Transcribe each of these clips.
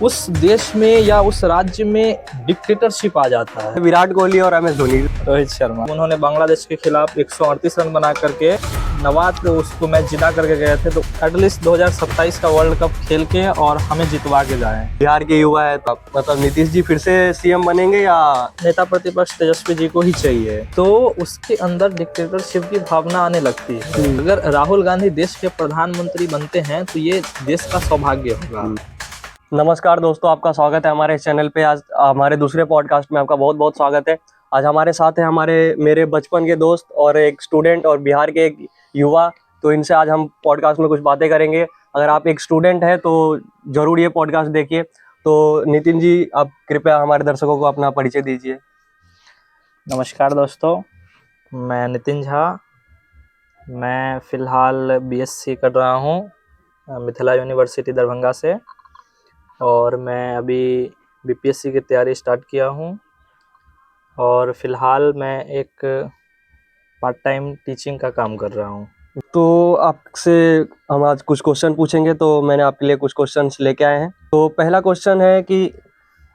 उस देश में या उस राज्य में डिक्टेटरशिप आ जाता है। विराट कोहली और MS धोनी। रोहित शर्मा उन्होंने बांग्लादेश के खिलाफ 138 रन बना करके नवात उसको मैच जिता करके गए थे, तो एटलीस्ट 2027 का वर्ल्ड कप खेल के और हमें जितवा के जाए। बिहार के युवा है तो मतलब नीतीश जी फिर से CM बनेंगे या नेता प्रतिपक्ष तेजस्वी जी को ही चाहिए, तो उसके अंदर डिक्टेटरशिप की भावना आने लगती है। अगर राहुल गांधी देश के प्रधानमंत्री बनते हैं तो ये देश का सौभाग्य होगा। नमस्कार दोस्तों, आपका स्वागत है हमारे चैनल पे। आज हमारे दूसरे पॉडकास्ट में आपका बहुत बहुत स्वागत है। आज हमारे साथ है मेरे बचपन के दोस्त और एक स्टूडेंट और बिहार के एक युवा। तो इनसे आज हम पॉडकास्ट में कुछ बातें करेंगे। अगर आप एक स्टूडेंट हैं तो जरूर ये पॉडकास्ट देखिए। तो नितिन जी, आप कृपया हमारे दर्शकों को अपना परिचय दीजिए। नमस्कार दोस्तों, मैं नितिन झा। मैं फ़िलहाल BSc कर रहा हूँ मिथिला यूनिवर्सिटी दरभंगा से, और मैं अभी BPSC की तैयारी स्टार्ट किया हूँ। और फ़िलहाल मैं एक पार्ट टाइम टीचिंग का काम कर रहा हूँ। तो आपसे हम आज कुछ क्वेश्चन पूछेंगे, तो मैंने आपके लिए कुछ क्वेश्चंस लेके आए हैं। तो पहला क्वेश्चन है कि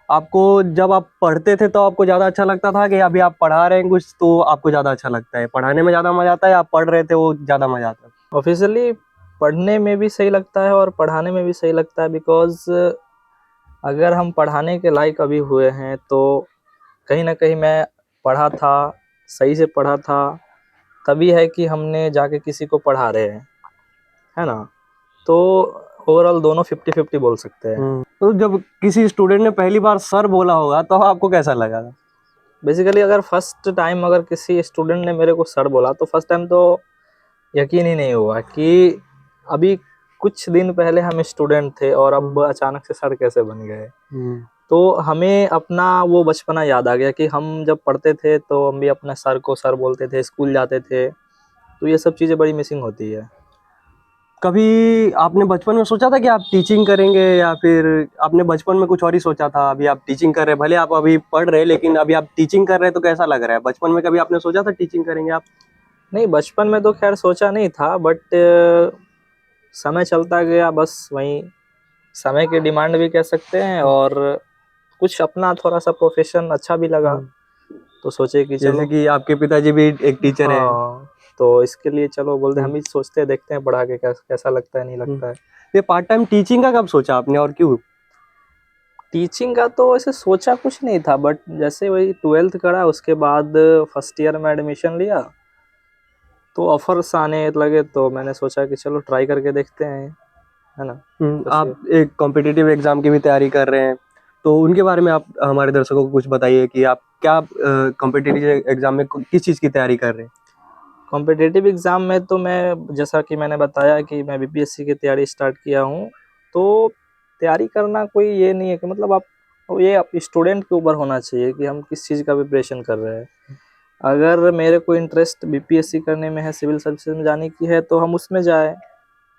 आपको जब आप पढ़ते थे तो आपको ज़्यादा अच्छा लगता था कि अभी आप पढ़ा रहे हैं कुछ तो आपको ज़्यादा अच्छा लगता है? पढ़ाने में ज़्यादा मज़ा आता है या आप पढ़ रहे थे वो ज़्यादा मज़ा आता है? ऑफिशियली पढ़ने में भी सही लगता है और पढ़ाने में भी सही लगता है, बिकॉज़ अगर हम पढ़ाने के लायक अभी हुए हैं तो कहीं ना कहीं मैं पढ़ा था, सही से पढ़ा था, तभी है कि हमने जाके किसी को पढ़ा रहे हैं, है ना। तो ओवरऑल दोनों 50-50 बोल सकते हैं। तो जब किसी स्टूडेंट ने पहली बार सर बोला होगा तो आपको कैसा लगा था? बेसिकली अगर फर्स्ट टाइम अगर किसी स्टूडेंट ने मेरे को सर बोला तो फर्स्ट टाइम तो यकीन ही नहीं हुआ कि अभी कुछ दिन पहले हम स्टूडेंट थे और अब अचानक से सर कैसे बन गए। तो हमें अपना वो बचपना याद आ गया कि हम जब पढ़ते थे तो हम भी अपने सर को सर बोलते थे, स्कूल जाते थे, तो ये सब चीज़ें बड़ी मिसिंग होती है। कभी आपने बचपन में सोचा था कि आप टीचिंग करेंगे या फिर आपने बचपन में कुछ और ही सोचा था? अभी आप टीचिंग कर रहे हैं, भले आप अभी पढ़ रहे हैं लेकिन अभी आप टीचिंग कर रहे हैं तो कैसा लग रहा है? बचपन में कभी आपने सोचा था टीचिंग करेंगे आप? नहीं, बचपन में तो खैर सोचा नहीं था, बट समय चलता गया, बस वहीं समय की डिमांड भी कह सकते हैं, और कुछ अपना थोड़ा सा प्रोफेशन अच्छा भी लगा, तो सोचे कि चलो। जैसे कि आपके पिताजी भी एक टीचर है। हाँ, तो इसके लिए चलो बोलते हम भी सोचते हैं, देखते हैं पढ़ा के कैसा लगता है, नहीं लगता है। ये पार्ट टाइम टीचिंग का कब सोचा आपने और क्यों? टीचिंग का तो ऐसे सोचा कुछ नहीं था, बट जैसे वही 12th करा, उसके बाद फर्स्ट ईयर में एडमिशन लिया तो ऑफर्स आने लगे, तो मैंने सोचा कि चलो ट्राई करके देखते हैं, है ना। आप एक कॉम्पिटिटिव एग्जाम की भी तैयारी कर रहे हैं, तो उनके बारे में आप हमारे दर्शकों को कुछ बताइए कि आप क्या कॉम्पिटिटिव एग्जाम में किस चीज़ की तैयारी कर रहे हैं? कॉम्पिटिटिव एग्ज़ाम में तो मैं, जैसा कि मैंने बताया कि मैं BPSC की तैयारी स्टार्ट किया हूँ, तो तैयारी करना कोई ये नहीं है कि मतलब आप स्टूडेंट के ऊपर होना चाहिए कि हम किस चीज़ का प्रिपरेशन कर रहे हैं। अगर मेरे को इंटरेस्ट BPSC करने में है, सिविल सर्विसेज में जाने की है, तो हम उसमें जाए,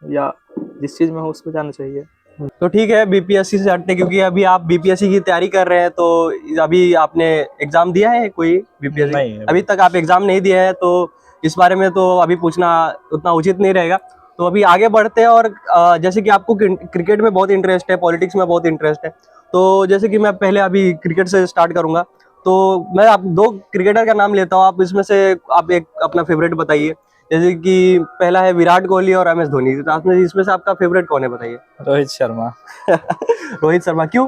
या जिस चीज़ में हो उसमें जाना चाहिए। तो ठीक है, BPSC से हटते, क्योंकि अभी आप BPSC की तैयारी कर रहे हैं, तो अभी आपने एग्जाम दिया है कोई BPSC? नहीं, अभी तक आप एग्जाम नहीं दिया है, तो इस बारे में तो अभी पूछना उतना उचित नहीं रहेगा। तो अभी आगे बढ़ते हैं। और जैसे कि आपको क्रिकेट में बहुत इंटरेस्ट है, पॉलिटिक्स में बहुत इंटरेस्ट है, तो जैसे कि मैं पहले अभी क्रिकेट से स्टार्ट करूंगा, तो मैं आप दो क्रिकेटर का नाम लेता हूँ, आप इसमें से आप एक अपना फेवरेट बताइए। जैसे कि पहला है विराट कोहली और MS धोनी, तो आपने इसमें से आपका फेवरेट कौन है बताइए? रोहित शर्मा। रोहित शर्मा, क्यों?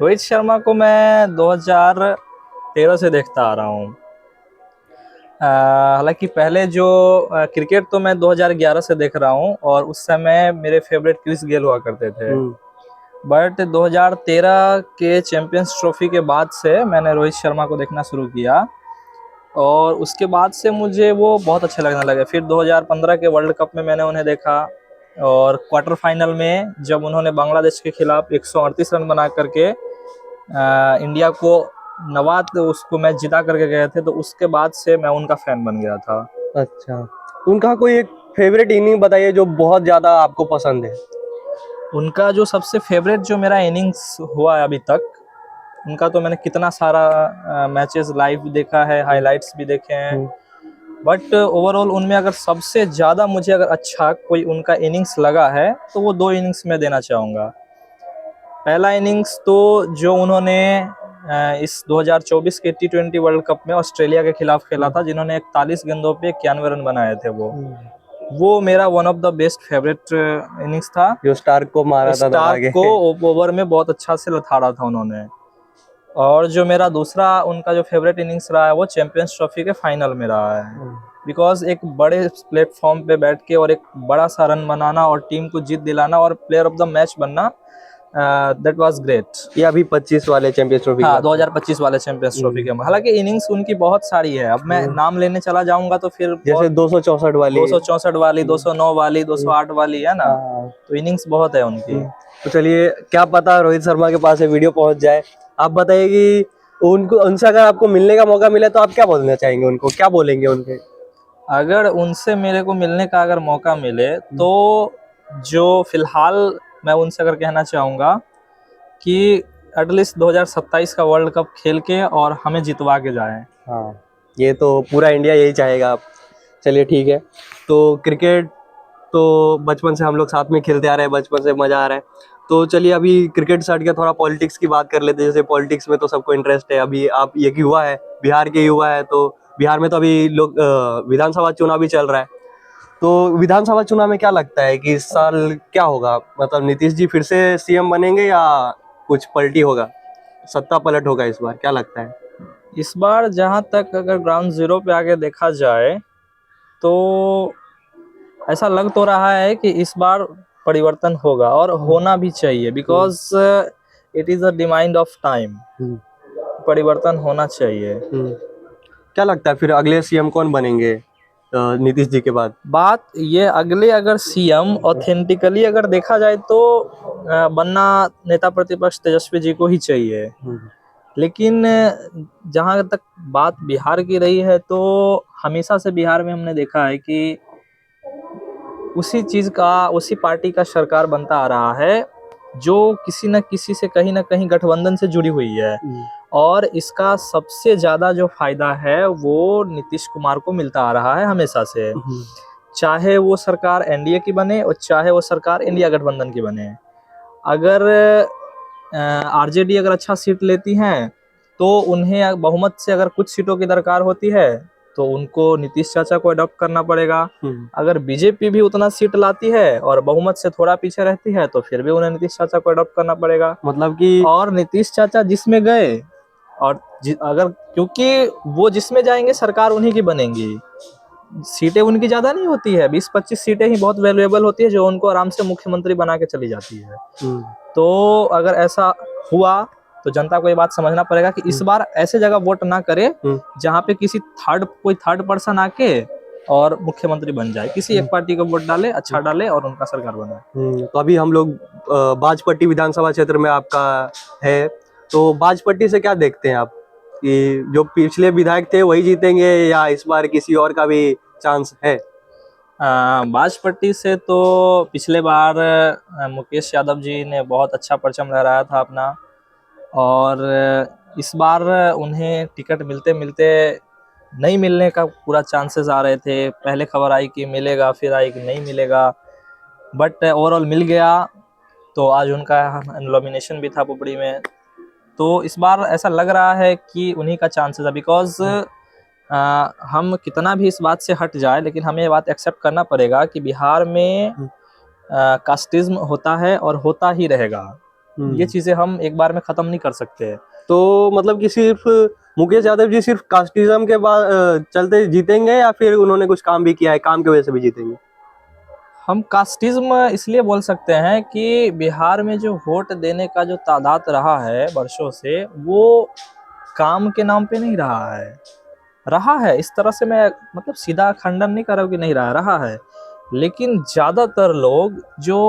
रोहित शर्मा को मैं 2013 से देखता आ रहा हूँ। हालांकि पहले जो क्रिकेट तो मैं 2011 से देख रहा हूँ, और उस समय मेरे फेवरेट क्रिस गेल हुआ करते थे। बट 2013 के चैंपियंस ट्रॉफी के बाद से मैंने रोहित शर्मा को देखना शुरू किया, और उसके बाद से मुझे वो बहुत अच्छे लगने लगे। फिर 2015 के वर्ल्ड कप में मैंने उन्हें देखा, और क्वार्टर फाइनल में जब उन्होंने बांग्लादेश के खिलाफ 138 रन बना करके इंडिया को नवात उसको मैच जिता करके गए थे, तो उसके बाद से मैं उनका फैन बन गया था। अच्छा, उनका कोई एक फेवरेट इनिंग बताइए जो बहुत ज्यादा आपको पसंद है। उनका जो सबसे फेवरेट जो मेरा इनिंग्स हुआ है अभी तक, उनका तो मैंने कितना सारा मैचेस लाइव भी देखा है, हाइलाइट्स भी देखे हैं, बट ओवरऑल उनमें अगर सबसे ज़्यादा मुझे अगर अच्छा कोई उनका इनिंग्स लगा है तो वो दो इनिंग्स में देना चाहूँगा। पहला इनिंग्स तो जो उन्होंने इस 2024 के T20 वर्ल्ड कप में ऑस्ट्रेलिया के खिलाफ खेला था, जिन्होंने 41 गेंदों पे 91 रन बनाए थे, वो मेरा one of the best favourite innings था। जो स्टार्क को मारा था स्टार्क को ओवर में बहुत अच्छा से लथाड़ा था उन्होंने। और जो मेरा दूसरा उनका जो फेवरेट इनिंग्स रहा है वो चैंपियंस ट्रॉफी के फाइनल में रहा है, बिकॉज एक बड़े प्लेटफॉर्म पे बैठ के और एक बड़ा सा रन बनाना और टीम को जीत दिलाना और प्लेयर ऑफ द मैच बनना, दैट वाज ग्रेट। ये अभी 25 वाले चैंपियंस ट्रॉफी, हाँ 2025 वाले चैंपियंस ट्रॉफी के, हालांकि इनिंग्स उनकी बहुत सारी है, अब मैं नाम लेने चला जाऊंगा तो फिर जैसे 264 वाली, 264 वाली, 209 वाली, 208 वाली है ना, तो इनिंग्स बहुत है उनकी। तो चलिए, क्या पता रोहित शर्मा के पास ये वीडियो पहुंच जाए। आप बताइए कि उनको, उनसे अगर आपको मिलने का मौका मिले तो आप क्या बोलना चाहेंगे, उनको क्या बोलेंगे उनके? अगर उनसे मेरे को मिलने का अगर मौका मिले तो जो फिलहाल मैं उनसे अगर कहना चाहूँगा कि एटलीस्ट 2027 का वर्ल्ड कप खेल के और हमें जितवा के जाएं। हाँ, ये तो पूरा इंडिया यही चाहेगा। चलिए ठीक है। तो क्रिकेट तो बचपन से हम लोग साथ में खेलते आ रहे हैं, बचपन से मजा आ रहा है। तो चलिए अभी क्रिकेट से हट के थोड़ा पॉलिटिक्स की बात कर लेते हैं। जैसे पॉलिटिक्स में तो सबको इंटरेस्ट है। अभी आप एक युवा है, बिहार के युवा है, तो बिहार में तो अभी लोग विधानसभा चुनाव भी चल रहा है। तो विधानसभा चुनाव में क्या लगता है कि इस साल क्या होगा? मतलब नीतीश जी फिर से सीएम बनेंगे या कुछ पलटी होगा, सत्ता पलट होगा इस बार, क्या लगता है? इस बार जहां तक अगर ग्राउंड जीरो पे आगे देखा जाए तो ऐसा लग तो रहा है कि इस बार परिवर्तन होगा और होना भी चाहिए, because it is a demand of time. परिवर्तन होना चाहिए। क्या लगता है फिर अगले सीएम कौन बनेंगे नीतीश जी के बाद? बात ये, अगले अगर सीएम ऑथेंटिकली अगर देखा जाए तो बनना नेता प्रतिपक्ष तेजस्वी जी को ही चाहिए। लेकिन जहां तक बात बिहार की रही है तो हमेशा से बिहार में हमने देखा है कि उसी चीज का, उसी पार्टी का सरकार बनता आ रहा है जो किसी न किसी से कहीं ना कहीं गठबंधन से जुड़ी हुई है, और इसका सबसे ज्यादा जो फायदा है वो नीतीश कुमार को मिलता आ रहा है हमेशा से। चाहे वो सरकार एनडीए की बने और चाहे वो सरकार इंडिया गठबंधन की बने, अगर आरजेडी अगर अच्छा सीट लेती हैं तो उन्हें बहुमत से अगर कुछ सीटों की दरकार होती है तो उनको नीतीश चाचा को अडॉप्ट करना पड़ेगा। अगर बीजेपी भी उतना सीट लाती है और बहुमत से थोड़ा पीछे रहती है तो फिर भी उन्हें नीतीश चाचा को अडॉप्ट करना पड़ेगा। मतलब कि और नीतीश चाचा जिसमें गए, और अगर, क्योंकि वो जिसमें जाएंगे सरकार उन्हीं की बनेगी, सीटें उनकी ज्यादा नहीं होती है, 20-25 सीटें ही बहुत वैल्यूएबल होती है जो उनको आराम से मुख्यमंत्री बना के चली जाती है। तो अगर ऐसा हुआ तो जनता को ये बात समझना पड़ेगा कि इस बार ऐसे जगह वोट ना करे जहाँ पे कोई थर्ड पर्सन आके और मुख्यमंत्री बन जाए। किसी एक पार्टी को वोट डाले, अच्छा डाले और उनका सरकार बनाए। तो अभी हम लोग बाजपट्टी विधानसभा क्षेत्र में आपका है, तो बाजपट्टी से क्या देखते हैं आप कि जो पिछले विधायक थे वही जीतेंगे या इस बार किसी और का भी चांस है? बाजपट्टी से तो पिछले बार मुकेश यादव जी ने बहुत अच्छा परचम लहराया था अपना, और इस बार उन्हें टिकट मिलते मिलते नहीं मिलने का पूरा चांसेस आ रहे थे। पहले खबर आई कि मिलेगा, फिर आई कि नहीं मिलेगा, बट ओवरऑल मिल गया। तो आज उनका नॉमिनेशन भी था पुपड़ी में, तो इस बार ऐसा लग रहा है कि उन्हीं का चांसेस है। बिकॉज हम कितना भी इस बात से हट जाए लेकिन हमें ये बात एक्सेप्ट करना पड़ेगा कि बिहार में कास्टिज्म होता है और होता ही रहेगा। ये चीजें हम एक बार में खत्म नहीं कर सकते। तो मतलब कि सिर्फ मुकेश यादव जी सिर्फ कास्टिज्म के बाद चलते जीतेंगे या फिर उन्होंने कुछ काम भी किया है, काम की वजह से भी जीतेंगे? हम कास्टिज्म इसलिए बोल सकते हैं कि बिहार में जो वोट देने का जो तादाद रहा है वर्षों से, वो काम के नाम पे नहीं रहा है। इस तरह से मैं मतलब सीधा खंडन नहीं कर रहा हूँ कि नहीं रहा है, लेकिन ज्यादातर लोग जो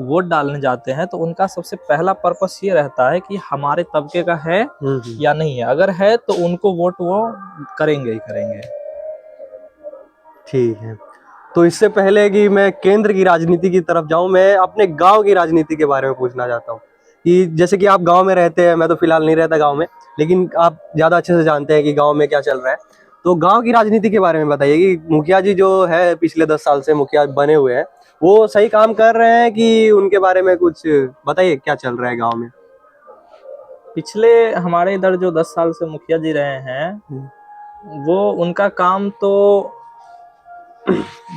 वोट डालने जाते हैं तो उनका सबसे पहला पर्पस ये रहता है कि हमारे तबके का है या नहीं है। अगर है तो उनको वोट वो करेंगे ही करेंगे। ठीक है। तो इससे पहले कि मैं केंद्र की राजनीति की तरफ जाऊं, मैं अपने गांव की राजनीति के बारे में पूछना चाहता हूं कि जैसे कि आप गांव में रहते हैं, मैं तो फिलहाल नहीं रहता गांव में, लेकिन आप ज़्यादा अच्छे से जानते हैं कि गांव में क्या चल रहा है। तो गांव की राजनीति के बारे में बताइए कि मुखिया जी जो है पिछले 10 साल से मुखिया बने हुए हैं, वो सही काम कर रहे हैं कि उनके बारे में कुछ बताइए, क्या चल रहा है गांव में? पिछले हमारे इधर जो 10 साल से मुखिया जी रहे हैं, वो उनका काम तो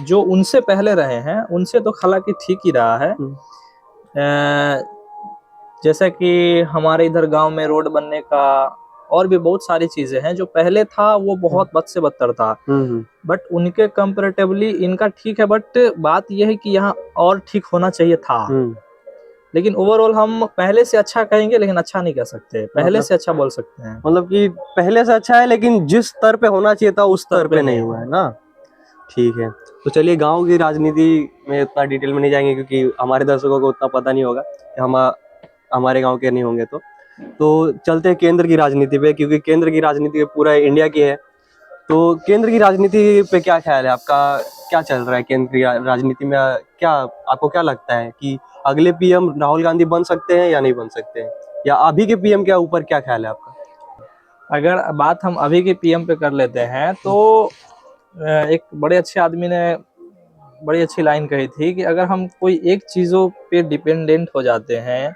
जो उनसे पहले रहे हैं उनसे तो हालांकि ठीक ही रहा है। जैसे कि हमारे इधर गांव में रोड बनने का और भी बहुत सारी चीजें हैं, जो पहले था वो बहुत बद से बदतर था, बट उनके कंपैरेटिवली इनका ठीक है। बट बात यह है कि यहाँ और ठीक होना चाहिए था, लेकिन ओवरऑल हम पहले से अच्छा कहेंगे, लेकिन अच्छा नहीं कह सकते, पहले से अच्छा बोल सकते हैं। मतलब कि पहले से अच्छा है, लेकिन जिस स्तर पे होना चाहिए था उस स्तर पे नहीं हुआ है ना। ठीक है, तो चलिए गांव की राजनीति में उतना डिटेल में नहीं जाएंगे, क्योंकि हमारे दर्शकों को उतना पता नहीं होगा कि हम हमारे गांव के नहीं होंगे। तो चलते हैं केंद्र की राजनीति पे, क्योंकि केंद्र की राजनीति पूरा इंडिया की है। तो केंद्र की राजनीति पे क्या ख्याल है आपका? क्या चल रहा है केंद्र की राजनीति में? क्या आपको क्या लगता है कि अगले पीएम राहुल गांधी बन सकते हैं या नहीं बन सकते हैं, या अभी के पीएम के ऊपर क्या ख्याल है आपका? अगर बात हम अभी के पीएम पे कर लेते हैं, तो एक बड़े अच्छे आदमी ने बड़ी अच्छी लाइन कही थी कि अगर हम कोई एक चीजों पे डिपेंडेंट हो जाते हैं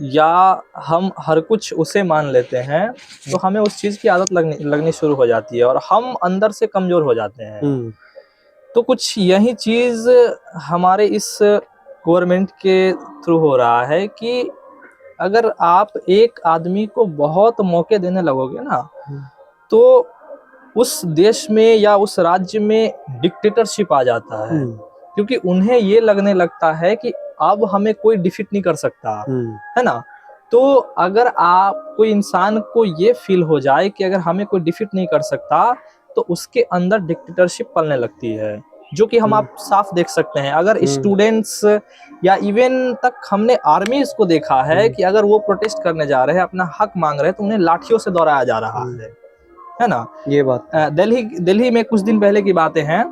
या हम हर कुछ उसे मान लेते हैं, तो हमें उस चीज की आदत लगनी शुरू हो जाती है और हम अंदर से कमजोर हो जाते हैं। तो कुछ यही चीज हमारे इस गवर्नमेंट के थ्रू हो रहा है कि अगर आप एक आदमी को बहुत मौके देने लगोगे ना, तो उस देश में या उस राज्य में डिक्टेटरशिप आ जाता है, क्योंकि उन्हें ये लगने लगता है कि अब हमें कोई डिफीट नहीं कर सकता, है ना। तो अगर आप कोई इंसान को ये फील हो जाए कि अगर हमें कोई डिफीट नहीं कर सकता, तो उसके अंदर डिक्टेटरशिप पलने लगती है, जो कि हम आप साफ देख सकते हैं। अगर स्टूडेंट्स या इवन तक हमने आर्मीज को देखा है कि अगर वो प्रोटेस्ट करने जा रहे हैं, अपना हक मांग रहे हैं, तो उन्हें लाठियों से दौड़ाया जा रहा है ना। ये बात दिल्ली में कुछ दिन पहले की बातें हैं,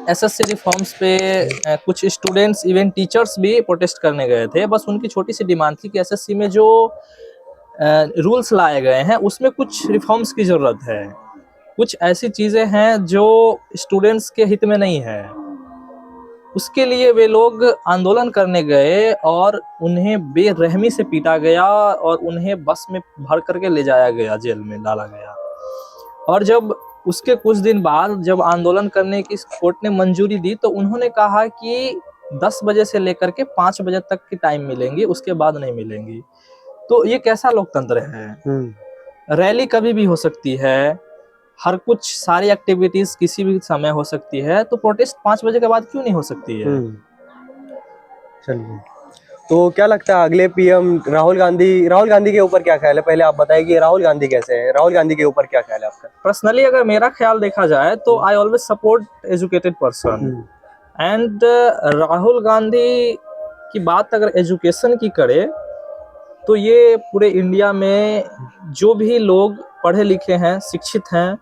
एसएससी रिफॉर्म्स पे कुछ स्टूडेंट्स इवन टीचर्स भी प्रोटेस्ट करने गए थे। बस उनकी छोटी सी डिमांड थी कि एसएससी में जो रूल्स लाए गए हैं उसमें कुछ रिफॉर्म्स की जरूरत है, कुछ ऐसी चीजें हैं जो स्टूडेंट्स के हित में नहीं है। उसके लिए वे लोग आंदोलन करने गए और उन्हें बेरहमी से पीटा गया और उन्हें बस में भर करके ले जाया गया, जेल में डाला गया। और जब उसके कुछ दिन बाद जब आंदोलन करने की कोर्ट ने मंजूरी दी, तो उन्होंने कहा कि 10 बजे से लेकर के 5 बजे तक की टाइम मिलेंगी, उसके बाद नहीं मिलेंगी। तो ये कैसा लोकतंत्र है? रैली कभी भी हो सकती है, हर कुछ सारी एक्टिविटीज किसी भी समय हो सकती है, तो प्रोटेस्ट 5 बजे के बाद क्यों नहीं हो सकती है? चलिए, तो क्या लगता है अगले पीएम राहुल गांधी के ऊपर क्या ख्याल है? पहले आप बताइए कि राहुल गांधी कैसे हैं, राहुल गांधी के ऊपर क्या ख्याल है आपका? पर्सनली अगर मेरा ख्याल देखा जाए तो I always support educated person, and Rahul Gandhi की बात अगर एजुकेशन की करे, तो ये पूरे इंडिया में जो भी लोग पढ़े लिखे हैं, शिक्षित हैं,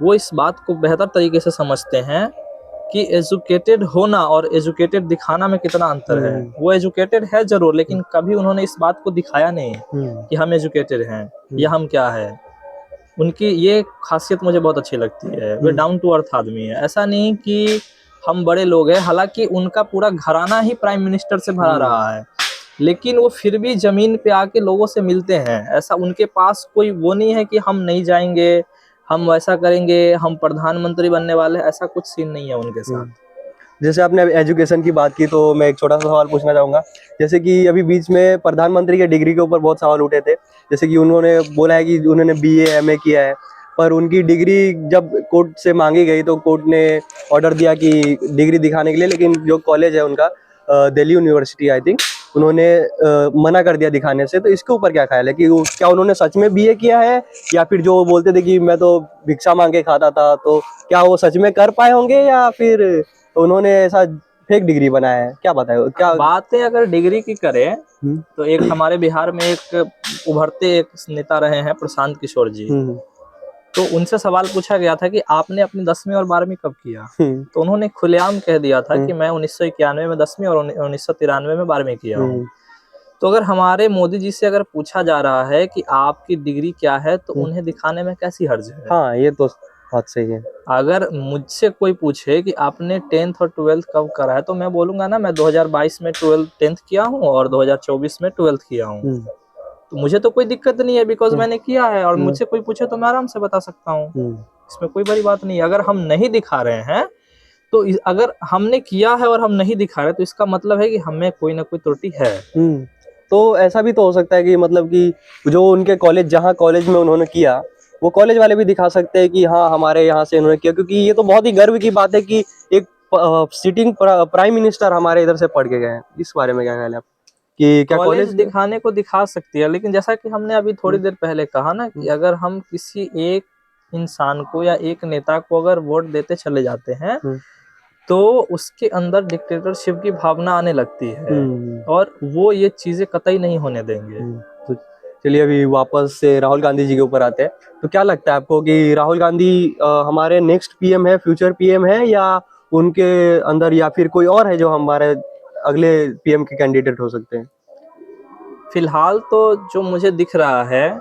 वो इस बात को बेहतर तरीके से समझते हैं कि एजुकेटेड होना और एजुकेटेड दिखाना में कितना अंतर है। वो एजुकेटेड है जरूर, लेकिन कभी उन्होंने इस बात को दिखाया नहीं कि हम एजुकेटेड हैं या हम क्या है। उनकी ये खासियत मुझे बहुत अच्छी लगती है, वे डाउन टू अर्थ आदमी है। ऐसा नहीं कि हम बड़े लोग हैं, हालांकि उनका पूरा घराना ही प्राइम मिनिस्टर से भरा रहा है, लेकिन वो फिर भी जमीन पे आके लोगों से मिलते हैं। ऐसा उनके पास कोई वो नहीं है कि हम नहीं जाएंगे, हम वैसा करेंगे, हम प्रधानमंत्री बनने वाले, ऐसा कुछ सीन नहीं है उनके साथ। जैसे आपने एजुकेशन की बात की, तो मैं एक छोटा सा सवाल पूछना चाहूंगा। जैसे कि अभी बीच में प्रधानमंत्री के डिग्री के ऊपर बहुत सवाल उठे थे। जैसे कि उन्होंने बोला है कि उन्होंने बीए एमए किया है, पर उनकी डिग्री जब कोर्ट से मांगी गई तो कोर्ट ने ऑर्डर दिया कि डिग्री दिखाने के लिए, लेकिन जो कॉलेज है उनका दिल्ली यूनिवर्सिटी आई थिंक, उन्होंने मना कर दिया दिखाने से। तो इसके ऊपर क्या ख्याल है कि क्या उन्होंने सच में बीए किया है, या फिर जो बोलते थे कि मैं तो भिक्षा मांग के खाता था, तो क्या वो सच में कर पाए होंगे, या फिर उन्होंने ऐसा फेक डिग्री बनाया है? क्या बताए क्या बातें अगर डिग्री की करें, तो एक हमारे बिहार में एक उभरते एक नेता रहे हैं प्रशांत किशोर जी, तो उनसे सवाल पूछा गया था कि आपने अपनी 10वीं और 12वीं कब किया, तो उन्होंने खुलेआम कह दिया था कि मैं 1991 में 10वीं और 1993 में 12वीं किया हूँ। तो अगर हमारे मोदी जी से अगर पूछा जा रहा है कि आपकी डिग्री क्या है, तो उन्हें दिखाने में कैसी हर्ज है? हाँ, ये तो बहुत सही है। अगर मुझसे कोई पूछे कि आपने 10th और 12th कब करा है, तो मैं बोलूंगा ना, मैं 2022 में 10th किया हूँ और 2024 में 12th किया हूँ। तो मुझे तो कोई दिक्कत नहीं है, बिकॉज मैंने किया है, और मुझसे कोई पूछे तो मैं आराम से बता सकता हूँ, इसमें कोई बड़ी बात नहीं है। अगर हम नहीं दिखा रहे हैं तो अगर हमने किया है और हम नहीं दिखा रहे, तो इसका मतलब है कि हमें कोई ना कोई त्रुटि है। तो ऐसा भी तो हो सकता है कि मतलब कि जो उनके कॉलेज, जहाँ कॉलेज में उन्होंने किया, वो कॉलेज वाले भी दिखा सकते हैं कि हाँ हमारे यहाँ से उन्होंने किया, क्योंकि ये तो बहुत ही गर्व की बात है कि एक सिटिंग प्राइम मिनिस्टर हमारे इधर से पढ़ के गए हैं। इस बारे में क्या ख्याल है आप, कि क्या कॉलेज कॉलेज दिखाने को दिखा सकती है, लेकिन जैसा कि हमने अभी थोड़ी देर पहले कहा ना, कि अगर हम किसी एक इंसान को या एक नेता को अगर वोट देते चले जाते हैं, तो उसके अंदर डिक्टेटरशिप की भावना आने लगती है, और वो ये चीजें कतई नहीं होने देंगे। तो चलिए अभी वापस से राहुल गांधी जी के ऊपर आते हैं। तो क्या लगता है आपको कि राहुल गांधी हमारे नेक्स्ट पीएम है, फ्यूचर पीएम है, या उनके अंदर या फिर कोई और है जो हमारे अगले पीएम के कैंडिडेट हो सकते हैं? फिलहाल तो जो मुझे दिख रहा है,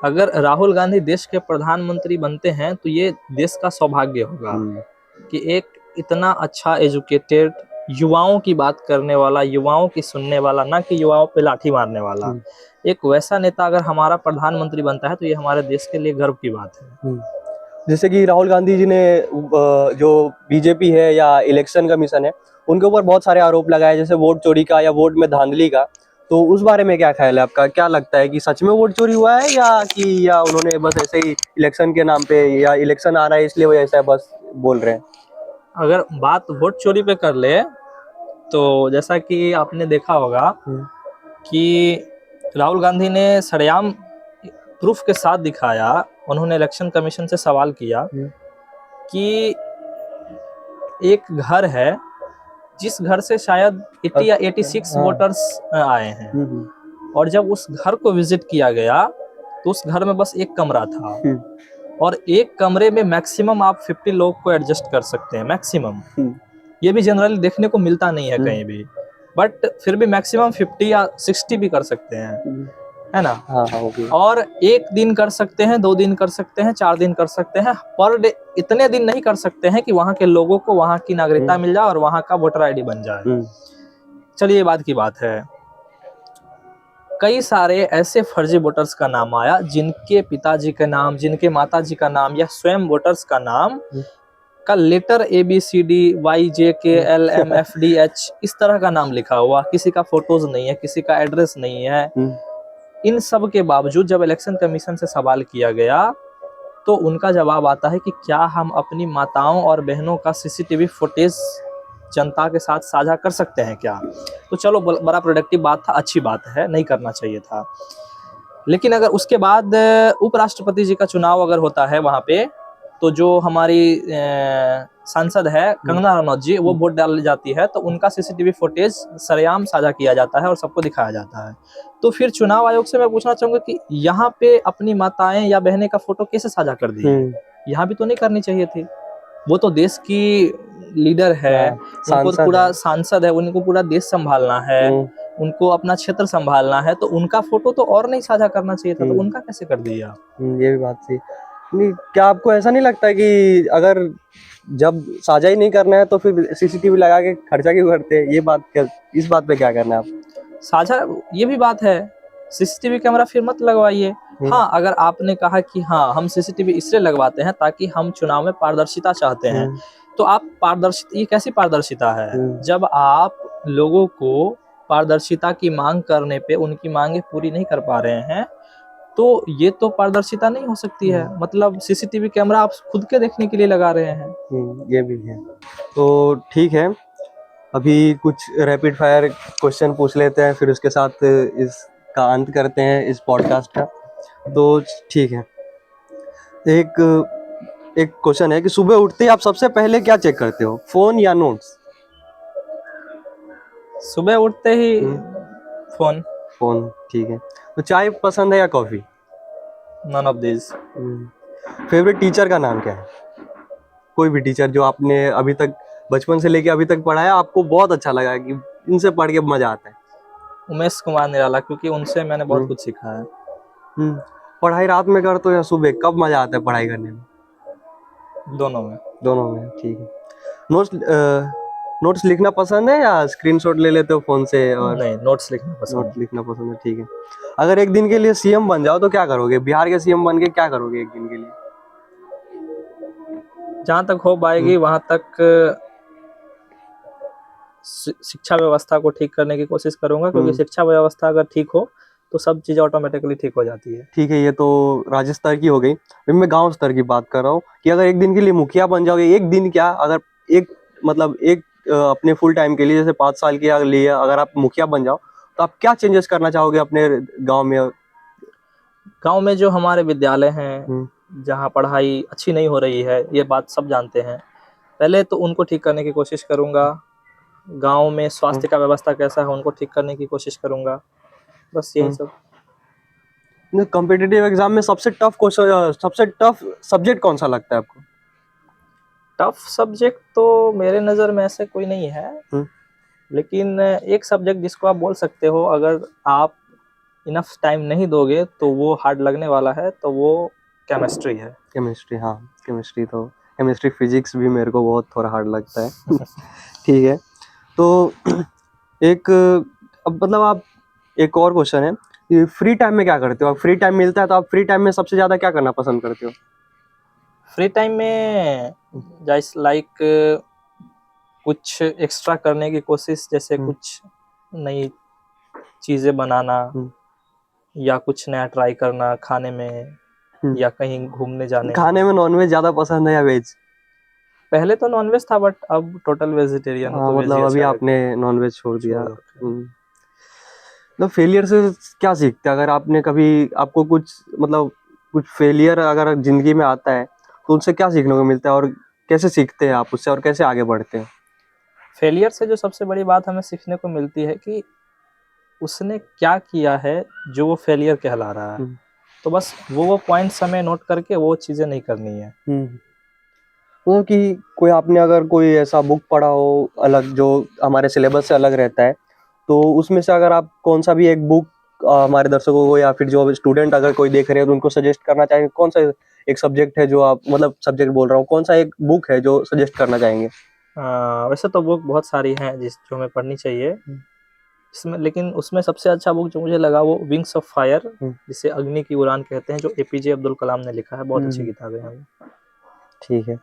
अगर राहुल गांधी देश के प्रधानमंत्री बनते हैं तो ये देश का सौभाग्य होगा कि एक इतना अच्छा एजुकेटेड, युवाओं की बात करने वाला, युवाओं की सुनने वाला, ना कि युवाओं पे लाठी मारने वाला, एक वैसा नेता अगर हमारा प्रधानमंत्री बनता है तो ये हमारे देश के लिए गर्व की बात है। जैसे कि राहुल गांधी जी ने जो बीजेपी है या इलेक्शन कमीशन है, उनके ऊपर बहुत सारे आरोप लगाए, जैसे वोट चोरी का या वोट में धांधली का। तो उस बारे में क्या ख्याल है आपका? क्या लगता है कि सच में वोट चोरी हुआ है, या उन्होंने बस ऐसे ही इलेक्शन के नाम पे, या इलेक्शन आ रहा है इसलिए वो ऐसा बस बोल रहे हैं? अगर बात वोट चोरी पे कर ले, तो जैसा कि आपने देखा होगा कि राहुल गांधी ने सरेआम प्रूफ के साथ दिखाया, उन्होंने इलेक्शन कमीशन से सवाल किया कि एक घर है जिस घर से शायद 80 या 86 वोटर्स आए हैं, और जब उस घर को विजिट किया गया तो उस घर में बस एक कमरा था, और एक कमरे में मैक्सिमम आप 50 लोग को एडजस्ट कर सकते हैं, मैक्सिमम। ये भी जनरली देखने को मिलता नहीं है कहीं भी, बट फिर भी मैक्सिमम 50 या 60 भी कर सकते हैं, है ना? हाँ, और एक दिन कर सकते हैं, 2 दिन कर सकते हैं, 4 दिन कर सकते हैं, पर डे इतने दिन नहीं कर सकते हैं कि वहां के लोगों को वहां की नागरिकता मिल जाए और वहां का वोटर आईडी बन जाए। चलिए, ये बात की बात है। कई सारे ऐसे फर्जी वोटर्स का नाम आया, जिनके पिताजी का नाम, जिनके माताजी का नाम, या स्वयं वोटर्स का नाम का लेटर ABCD YJKLMFDH इस तरह का नाम लिखा हुआ, किसी का फोटोज नहीं है, किसी का एड्रेस नहीं है। इन सब के बावजूद जब इलेक्शन कमीशन से सवाल किया गया, तो उनका जवाब आता है कि क्या हम अपनी माताओं और बहनों का CCTV फुटेज जनता के साथ साझा कर सकते हैं क्या? तो चलो, बड़ा प्रोडक्टिव बात था, अच्छी बात है, नहीं करना चाहिए था। लेकिन अगर उसके बाद उपराष्ट्रपति जी का चुनाव अगर होता है वहां पे, तो जो हमारी सांसद है कंगना रनौत जी, वो वोट डाल जाती है, तो उनका CCTV फुटेज सरेआम साझा किया जाता है और सबको दिखाया जाता है। तो फिर चुनाव आयोग से मैं पूछना चाहूंगा कि यहाँ पे अपनी माताएं या बहनें का फोटो कैसे साझा कर दी? यहाँ भी तो नहीं करनी चाहिए थी। वो तो देश की लीडर है, उनको पूरा सांसद है, उनको पूरा देश संभालना है, उनको अपना क्षेत्र संभालना है, तो उनका फोटो तो और नहीं साझा करना चाहिए था, तो उनका कैसे कर दिया? ये भी बात सही। नहीं, क्या आपको ऐसा नहीं लगता कि अगर जब साझा ही नहीं करना है तो फिर CCTV लगा के खर्चा क्यों करते हैं? ये बात क्या, इस बात पे क्या करना है आप? साझा, ये भी बात है, CCTV कैमरा फिर मत लगवाइए। हाँ, अगर आपने कहा कि हाँ हम CCTV इसलिए लगवाते हैं ताकि हम चुनाव में पारदर्शिता चाहते हैं, तो आप पारदर्शिता, ये कैसी पारदर्शिता है? जब आप लोगों को पारदर्शिता की मांग करने पे उनकी मांगे पूरी नहीं कर पा रहे हैं, तो ये तो पारदर्शिता नहीं हो सकती है। मतलब CCTV कैमरा आप खुद के देखने के लिए लगा रहे हैं। ये भी है। तो ठीक है, अभी कुछ रैपिड फायर क्वेश्चन पूछ लेते हैं, फिर उसके साथ इसका अंत करते हैं इस पॉडकास्ट का। तो ठीक है, एक क्वेश्चन है कि सुबह उठते ही आप सबसे पहले क्या चेक करते हो, फोन या नोट्स? सुबह उठते ही फोन। फोन, ठीक है। तो चाय पसंद है या coffee? None of this. Favourite teacher का नाम क्या है? कोई भी टीचर जो आपने अभी तक बचपन से लेके अभी तक पढ़ाया, आपको बहुत अच्छा लगा कि इनसे पढ़ के मजा आता है? उमेश कुमार निराला, क्योंकि उनसे मैंने बहुत कुछ सीखा है। पढ़ाई रात में करते हो या सुबह? कब मजा आता है पढ़ाई करने में? दोनों में। दोनों में, ठीक है। नोट्स नोट्स लिखना पसंद है या स्क्रीनशॉट ले लेते हो फोन से? और नहीं, नोट्स लिखना पसंद नोट्स लिखना पसंद है, ठीक है। अगर एक दिन के लिए सीएम बन जाओ तो क्या करोगे? बिहार के सीएम बन के क्या करोगे एक दिन के लिए? है। जहाँ तक हो पाएगी वहाँ तक शिक्षा व्यवस्था को ठीक करने की कोशिश करूंगा, क्योंकि शिक्षा व्यवस्था अगर ठीक हो तो सब चीजें ऑटोमेटिकली ठीक हो जाती है। ठीक है, ये तो राज्य स्तर की हो गई। अभी मैं गांव स्तर की बात कर रहा हूँ कि अगर एक दिन के लिए मुखिया बन जाओगे, एक दिन क्या, अगर एक मतलब एक अपने फुल टाइम के लिए, जैसे 5 साल के लिए अगर आप मुखिया बन जाओ तो आप क्या चेंजेस करना चाहोगे अपने गांव में? गांव में जो हमारे विद्यालय हैं, जहाँ पढ़ाई अच्छी नहीं हो रही है, ये बात सब जानते हैं, पहले तो उनको ठीक करने की कोशिश करूंगा। गांव में स्वास्थ्य का व्यवस्था कैसा है उनको ठीक करने की कोशिश करूंगा, बस यही सब। कॉम्पिटिटिव एग्जाम में सबसे टफ क्वेश्चन, सबसे टफ सब्जेक्ट कौन सा लगता है आपको? टफ सब्जेक्ट तो मेरे नज़र में ऐसे कोई नहीं है, लेकिन एक सब्जेक्ट जिसको आप बोल सकते हो, अगर आप इनफ टाइम नहीं दोगे तो वो हार्ड लगने वाला है, तो वो केमिस्ट्री है। केमिस्ट्री, हाँ। केमिस्ट्री फिजिक्स भी मेरे को बहुत थोड़ा हार्ड लगता है। ठीक है, तो एक अब मतलब आप, एक और क्वेश्चन है कि फ्री टाइम में क्या करते हो? आप फ्री टाइम मिलता है तो आप फ्री टाइम में सबसे ज्यादा क्या करना पसंद करते हो? फ्री टाइम में जैसे लाइक कुछ एक्स्ट्रा करने की कोशिश, जैसे कुछ नई चीजें बनाना या कुछ नया ट्राई करना खाने में, या कहीं घूमने जाने। खाने में नॉनवेज ज्यादा पसंद है या वेज? पहले तो नॉनवेज था, बट अब टोटल वेजिटेरियन हूँ, हाँ, तो वेज मतलब ही अभी अच्छा आपने लगता है। नॉनवेज छोड़ दिया। छोड़ रखा है। तो फेलियर से क्या सीखते हैं? अगर आपने कभी, आपको कुछ मतलब कुछ फेलियर अगर जिंदगी में आता है तो उनसे क्या सीखने को मिलता है, और कैसे सीखते हैं आप उससे, और कैसे आगे बढ़ते हैं? फेलियर से जो सबसे बड़ी बात हमें सीखने को मिलती है कि उसने क्या किया है जो वो फेलियर कहला रहा है, तो बस वो पॉइंट्स हमें नोट करके वो चीजें नहीं करनी है। मतलब कि कोई आपने अगर कोई ऐसा बुक पढ़ा हो अलग, जो हमारे सिलेबस से अलग रहता है, तो उसमें से अगर आप कौन सा भी एक बुक हमारे दर्शकों को, या फिर जो स्टूडेंट अगर कोई देख रहे हैं तो उनको सजेस्ट करना चाहेंगे, कौन सा एक सब्जेक्ट है जो आप, मतलब सब्जेक्ट बोल रहा हूँ, कौन सा एक बुक है जो सजेस्ट करना चाहेंगे? वैसे तो बुक बहुत सारी हैं जो हमें पढ़नी चाहिए इसमें, लेकिन उसमें सबसे अच्छा बुक जो मुझे लगा वो विंग्स ऑफ फायर, जिसे अग्नि की उड़ान कहते हैं, जो एपीजे अब्दुल कलाम ने लिखा है। बहुत अच्छी किताबें हैं। ठीक है।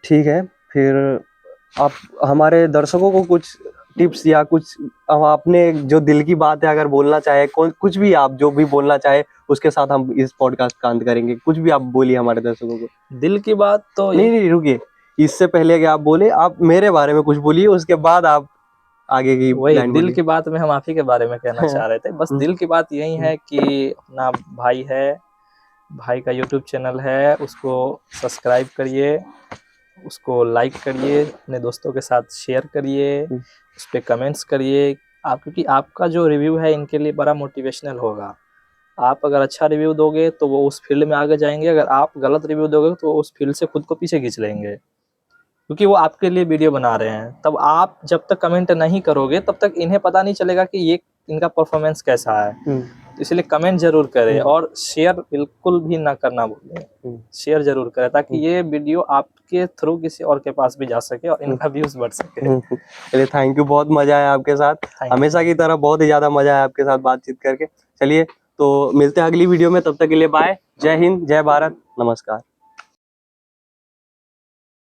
ठीक है, फिर आप हमारे दर्शकों को कुछ टिप्स या कुछ आपने जो दिल की बात है अगर बोलना चाहे, कुछ भी आप जो भी बोलना चाहे उसके साथ हम इस पॉडकास्ट का अंत करेंगे। कुछ भी आप बोलिए हमारे दर्शकों को। दिल की बात तो नहीं, रुकिए, इससे पहले कि आप बोले, आप मेरे बारे में कुछ बोलिए, उसके बाद आप आगे की वही लाइन दिल बोलिए। की बात में हम आप ही के बारे में कहना चाह रहे थे। बस दिल की बात यही है कि अपना भाई है, भाई का यूट्यूब चैनल है, उसको सब्सक्राइब करिए, उसको लाइक करिए, अपने दोस्तों के साथ शेयर करिए, उस पर कमेंट्स करिए आप, क्योंकि आपका जो रिव्यू है इनके लिए बड़ा मोटिवेशनल होगा। आप अगर अच्छा रिव्यू दोगे तो वो उस फील्ड में आगे जाएंगे, अगर आप गलत रिव्यू दोगे तो उस फील्ड से खुद को पीछे खींच लेंगे, क्योंकि वो आपके लिए वीडियो बना रहे हैं। तब आप जब तक कमेंट नहीं करोगे तब तक इन्हें पता नहीं चलेगा कि ये इनका परफॉर्मेंस कैसा है। तो इसलिए कमेंट जरूर करें, और शेयर बिल्कुल भी ना करना भूलें। शेयर जरूर करें ताकि ये वीडियो आपके थ्रू किसी और के पास भी जा सके और इनका व्यूज बढ़ सके। चलिए, थैंक यू, बहुत मजा आया आपके साथ, हमेशा की तरह बहुत ही ज्यादा मजा आया आपके साथ बातचीत करके। चलिए, तो मिलते हैं अगली वीडियो में, तब तक के लिए बाय, जय हिंद, जय भारत, नमस्कार।